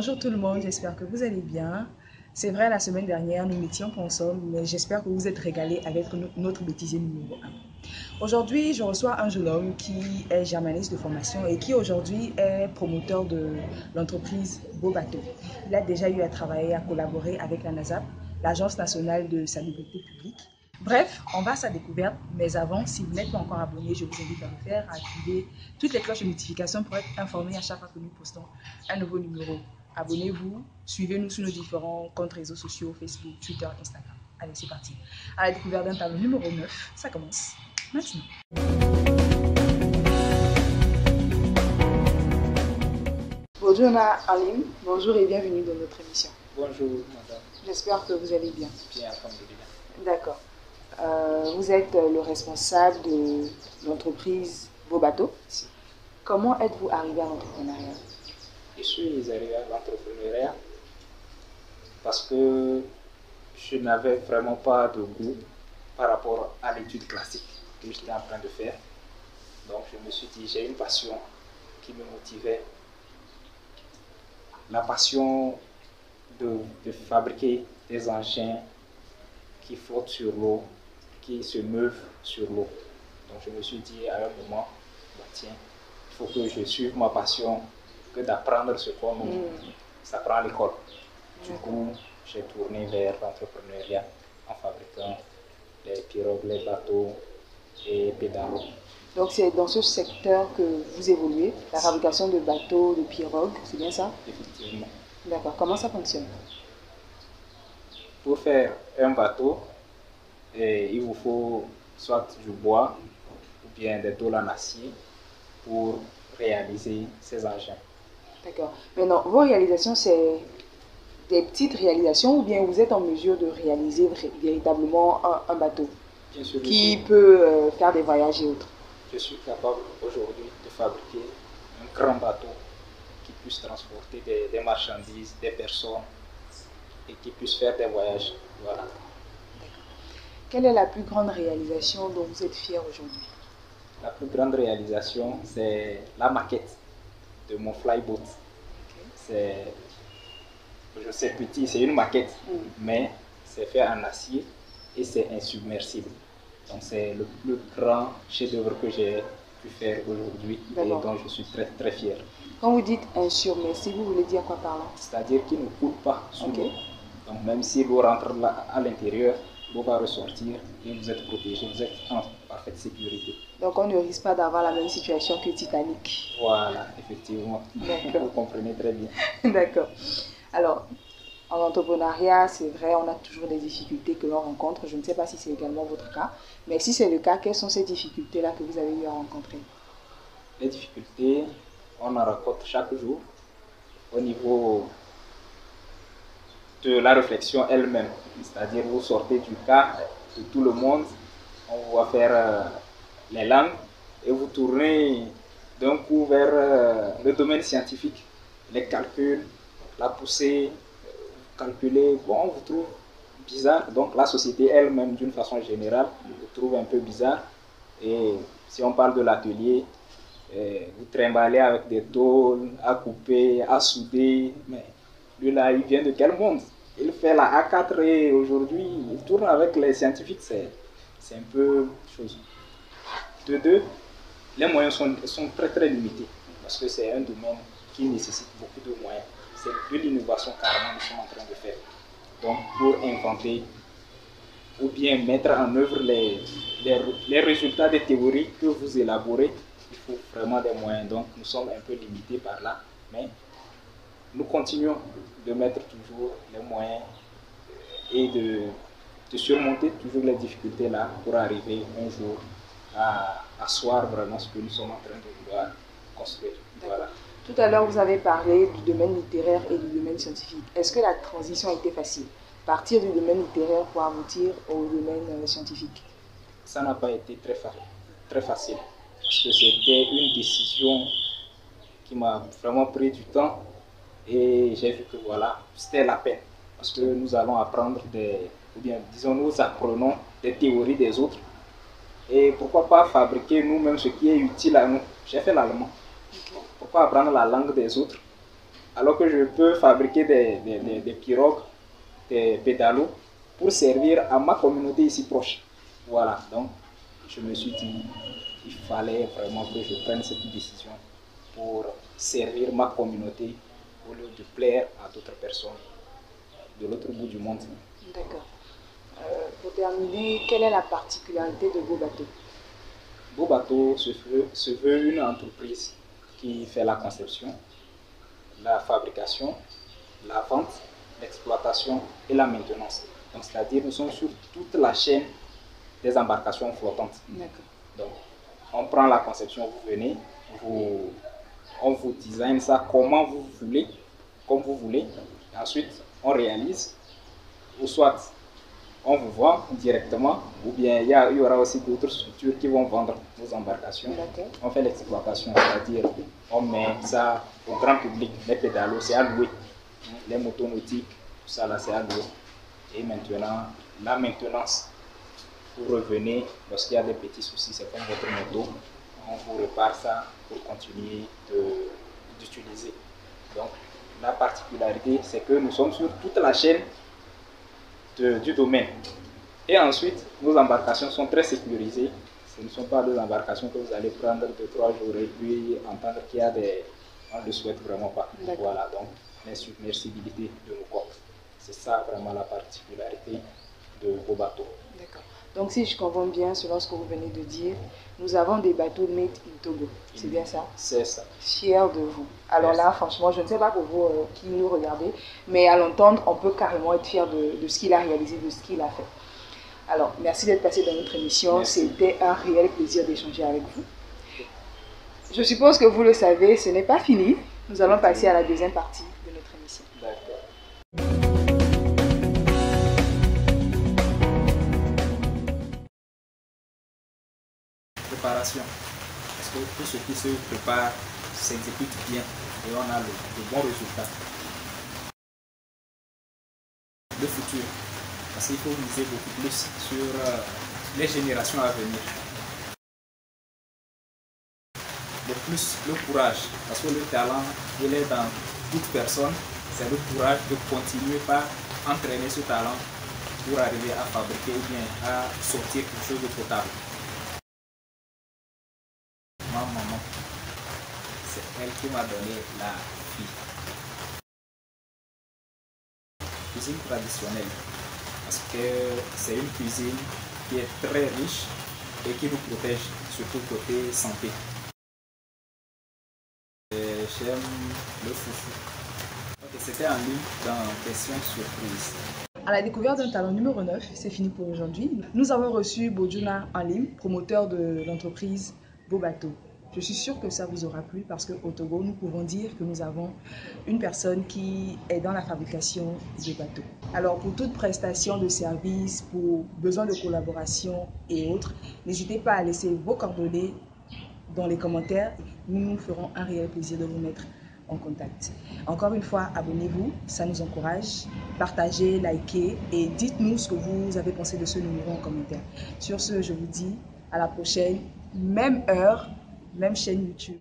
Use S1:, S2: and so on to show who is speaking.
S1: Bonjour tout le monde, j'espère que vous allez bien. C'est vrai, la semaine dernière, nous n'étions pas ensemble, mais j'espère que vous êtes régalés avec notre bêtisier numéro 1. Aujourd'hui, je reçois un jeune homme qui est germaniste de formation et qui aujourd'hui est promoteur de l'entreprise Beau Bateau. Il a déjà eu à travailler, à collaborer avec la NASAP, l'Agence nationale de salubrité publique. Bref, on va à sa découverte, mais avant, si vous n'êtes pas encore abonné, je vous invite à le faire, à activer toutes les cloches de notification pour être informé à chaque fois que nous postons un nouveau numéro. Abonnez-vous, suivez-nous sur nos différents comptes réseaux sociaux, Facebook, Twitter, Instagram. Allez, c'est parti. À la découverte d'un tableau numéro 9, ça commence maintenant. Bonjour Alim, bonjour et bienvenue dans notre émission.
S2: Bonjour madame.
S1: J'espère que vous allez bien.
S2: Bien, alhamdoulilah.
S1: D'accord. Vous êtes le responsable de l'entreprise Beau Bateau.
S2: Si.
S1: Comment êtes-vous arrivé à l'entrepreneuriat?
S2: Je suis arrivé à l'entrepreneuriat parce que je n'avais vraiment pas de goût par rapport à l'étude classique que j'étais en train de faire. Donc je me suis dit, j'ai une passion qui me motivait. La passion de fabriquer des engins qui flottent sur l'eau, qui se meuvent sur l'eau. Donc je me suis dit à un moment, bah, tiens, il faut que je suive ma passion que d'apprendre ce qu'on nous apprend à l'école. Du coup, j'ai tourné vers l'entrepreneuriat en fabriquant les pirogues, les bateaux et pédalos.
S1: Donc c'est dans ce secteur que vous évoluez, la fabrication de bateaux, de pirogues, c'est bien ça?
S2: Effectivement.
S1: D'accord, comment ça fonctionne?
S2: Pour faire un bateau, il vous faut soit du bois ou bien des tôles en acier pour réaliser ces engins.
S1: D'accord. Maintenant, vos réalisations, c'est des petites réalisations ou bien vous êtes en mesure de réaliser véritablement un bateau
S2: Bien sûr,
S1: qui peut faire des voyages et autres?
S2: Je suis capable aujourd'hui de fabriquer un grand bateau qui puisse transporter des marchandises, des personnes et qui puisse faire des voyages. Voilà.
S1: Quelle est la plus grande réalisation dont vous êtes fier aujourd'hui?
S2: La plus grande réalisation, c'est la maquette de mon flyboat. Okay. Je sais petit, c'est une maquette, mais c'est fait en acier et c'est insubmersible. Donc c'est le plus grand chef-d'œuvre que j'ai pu faire aujourd'hui et dont je suis très très fier.
S1: Quand vous dites insubmersible, vous voulez dire quoi par là?
S2: C'est-à-dire qu'il ne coule pas sous l'eau. Donc même si l'eau rentre à l'intérieur, l'eau va ressortir et vous êtes protégé, vous êtes en parfaite sécurité.
S1: Donc on ne risque pas d'avoir la même situation que Titanic.
S2: Voilà, effectivement. Vous comprenez très bien.
S1: D'accord. Alors, en entrepreneuriat, c'est vrai, on a toujours des difficultés que l'on rencontre. Je ne sais pas si c'est également votre cas. Mais si c'est le cas, quelles sont ces difficultés-là que vous avez eu à rencontrer?
S2: Les difficultés, on en rencontre chaque jour au niveau de la réflexion elle-même. C'est-à-dire, vous sortez du cas de tout le monde, on va faire les langues et vous tournez d'un coup vers le domaine scientifique, les calculs, la poussée, calculer, bon, on vous trouve bizarre. Donc la société elle-même, d'une façon générale, vous trouve un peu bizarre. Et si on parle de l'atelier, vous trimballez avec des tôles à couper, à souder. Mais lui là, il vient de quel monde? Il fait la A4 et aujourd'hui, il tourne avec les scientifiques. C'est un peu chose. De deux, les moyens sont très très limités parce que c'est un domaine qui nécessite beaucoup de moyens. C'est de l'innovation carrément que nous sommes en train de faire. Donc pour inventer ou bien mettre en œuvre les résultats des théories que vous élaborez, il faut vraiment des moyens. Donc nous sommes un peu limités par là, mais nous continuons de mettre toujours les moyens et de surmonter toujours les difficultés là pour arriver un jour à asseoir vraiment ce que nous sommes en train de vouloir construire. Voilà.
S1: Tout à l'heure, vous avez parlé du domaine littéraire et du domaine scientifique. Est-ce que la transition a été facile? Partir du domaine littéraire pour aboutir au domaine scientifique?
S2: Ça n'a pas été très facile. Parce que c'était une décision qui m'a vraiment pris du temps. Et j'ai vu que voilà, c'était la peine. Parce que nous allons apprendre nous apprenons des théories des autres. Et pourquoi pas fabriquer nous-mêmes ce qui est utile à nous? J'ai fait l'allemand. Pourquoi apprendre la langue des autres alors que je peux fabriquer des pirogues, des pédalos pour servir à ma communauté ici proche. Voilà, donc je me suis dit qu'il fallait vraiment que je prenne cette décision pour servir ma communauté au lieu de plaire à d'autres personnes de l'autre bout du monde.
S1: D'accord. Pour terminer, quelle est la particularité de vos bateaux?
S2: Beau Bateau se veut une entreprise qui fait la conception, la fabrication, la vente, l'exploitation et la maintenance. Donc, c'est-à-dire nous sommes sur toute la chaîne des embarcations flottantes. Donc, on prend la conception, vous venez, on vous design ça comment vous voulez, comme vous voulez. Et ensuite, on réalise, ou soit on vous vend directement, ou bien il y aura aussi d'autres structures qui vont vendre vos embarcations. On fait l'exploitation, c'est-à-dire on met ça au grand public, les pédalos, c'est à louer, les motos nautiques, tout ça là c'est à louer. Et maintenant, la maintenance, vous revenez, lorsqu'il y a des petits soucis, c'est comme votre moto, on vous répare ça pour continuer d'utiliser. Donc la particularité, c'est que nous sommes sur toute la chaîne du domaine. Et ensuite, nos embarcations sont très sécurisées. Ce ne sont pas des embarcations que vous allez prendre 2-3 jours et puis entendre qu'il y a des... On ne le souhaite vraiment pas. Voilà, donc l'insubmersibilité de nos corps. C'est ça vraiment la particularité de vos bateaux.
S1: D'accord. Donc si je comprends bien selon ce que vous venez de dire, nous avons des bateaux made in Togo. C'est bien ça?
S2: C'est ça.
S1: Fier de vous. Alors là, franchement, je ne sais pas pour vous qui nous regardez, mais à l'entendre, on peut carrément être fier de ce qu'il a réalisé, de ce qu'il a fait. Alors, merci d'être passé dans notre émission. C'était un réel plaisir d'échanger avec vous. Je suppose que vous le savez, ce n'est pas fini. Nous allons passer à la deuxième partie de notre émission.
S2: D'accord. Préparation. Parce que tout ce qui se prépare s'exécute bien et on a de bons résultats. Le futur. Parce qu'il faut miser beaucoup plus sur les générations à venir. Le plus, le courage. Parce que le talent, il est dans toute personne. C'est le courage de continuer par entraîner ce talent pour arriver à fabriquer ou bien à sortir quelque chose de potable. Ma maman, c'est elle qui m'a donné la vie. Cuisine traditionnelle, parce que c'est une cuisine qui est très riche et qui nous protège, surtout côté santé. J'aime le foufou. C'était en ligne dans Question Surprise.
S1: À la découverte d'un talent numéro 9, c'est fini pour aujourd'hui. Nous avons reçu Bojuna en ligne, promoteur de l'entreprise Beau Bateau. Je suis sûre que ça vous aura plu parce qu'au Togo, nous pouvons dire que nous avons une personne qui est dans la fabrication de bateaux. Alors pour toute prestation de service, pour besoin de collaboration et autres, n'hésitez pas à laisser vos coordonnées dans les commentaires. Nous nous ferons un réel plaisir de vous mettre en contact. Encore une fois, abonnez-vous, ça nous encourage. Partagez, likez et dites-nous ce que vous avez pensé de ce numéro en commentaire. Sur ce, je vous dis à la prochaine, même heure, même chaîne YouTube.